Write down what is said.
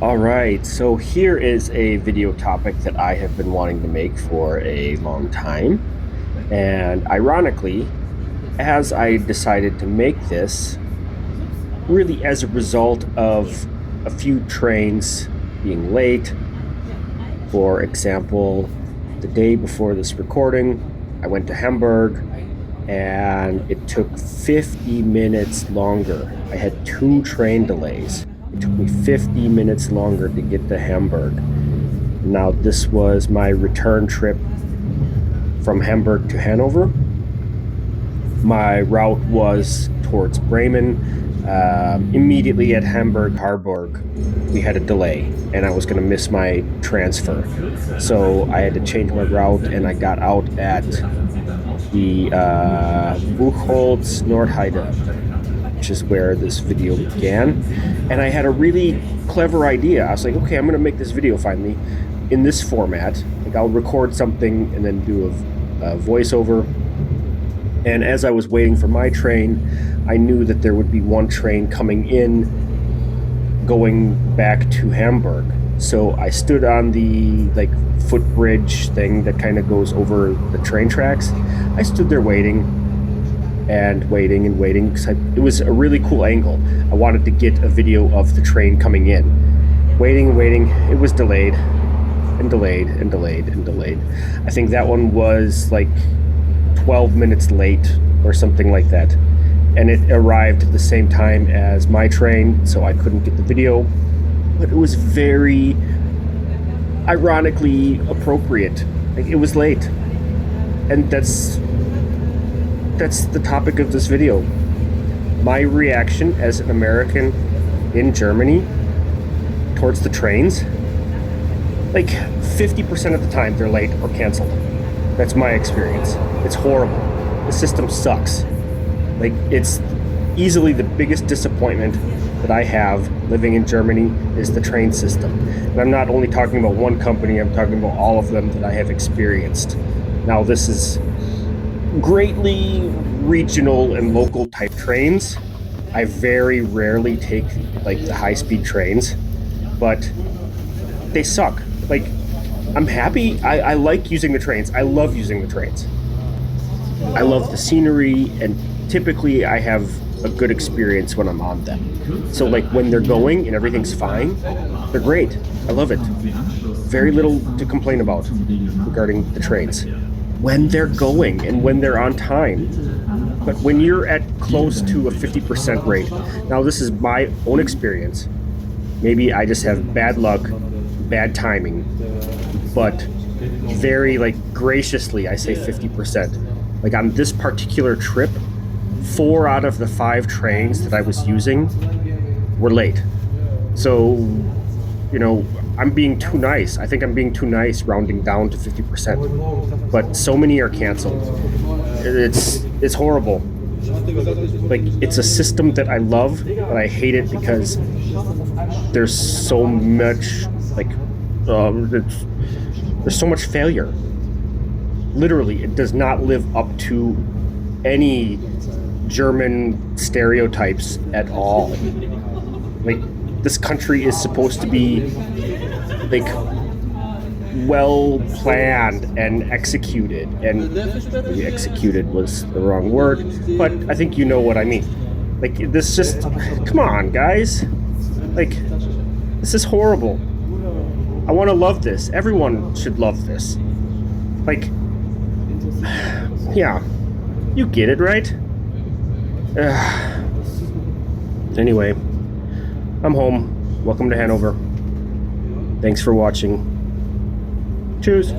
All right, so here is a video topic that I have been wanting to make for a long time. And ironically, as I decided to make this, really as a result of a few trains being late. For example, the day before this recording, I went to Hamburg and it took 50 minutes longer. I had two train delays. It took me 50 minutes longer to get to Hamburg. Now, this was my return trip from Hamburg to Hanover. My route was towards Bremen. Immediately at Hamburg Harburg, we had a delay, and I was going to miss my transfer. So I had to change my route, and I got out at the Buchholz Nordheide, which is where this video began. And I had a really clever idea. I was like, okay, I'm going to make this video finally in this format. Like, I'll record something and then do a voiceover. And as I was waiting for my train, I knew that there would be one train coming in, going back to Hamburg. So I stood on the footbridge thing that kind of goes over the train tracks. I stood there waiting and waiting and waiting because it was a really cool angle. I wanted to get a video of the train coming in. Waiting and waiting. It was delayed and delayed and delayed and delayed. I think that one was like 12 minutes late or something like that. And it arrived at the same time as my train, so I couldn't get the video. But it was very ironically appropriate. Like, it was late. And that's the topic of this video. My reaction as an American in Germany towards the trains. Like 50% of the time they're late or canceled. That's my experience. It's horrible. The system sucks. Like, it's easily the biggest disappointment that I have living in Germany is the train system. And I'm not only talking about one company, I'm talking about all of them that I have experienced. Now, this is greatly regional and local type trains. I very rarely take like the high-speed trains, but they suck. Like, I'm happy. I like using the trains. I love using the trains. I love the scenery, and typically I have a good experience when I'm on them. So like when they're going and everything's fine, they're great. I love it. Very little to complain about regarding the trains. When they're going and when they're on time. But when you're at close to a 50% rate, now this is my own experience. Maybe I just have bad luck, bad timing, but very graciously I say 50%. Like, on this particular trip, 4 out of the 5 trains that I was using were late. So, I'm being too nice. I think I'm being too nice, rounding down to 50%. But so many are canceled. It's horrible. Like, it's a system that I love, but I hate it because there's so much there's so much failure. Literally, it does not live up to any German stereotypes at all. Like, this country is supposed to be well planned and executed, and maybe executed was the wrong word, but I think you know what I mean. Like, this just, come on, guys. Like, this is horrible. I want to love this. Everyone should love this. Like, yeah, you get it, right? Anyway, I'm home. Welcome to Hanover. Thanks for watching. Cheers.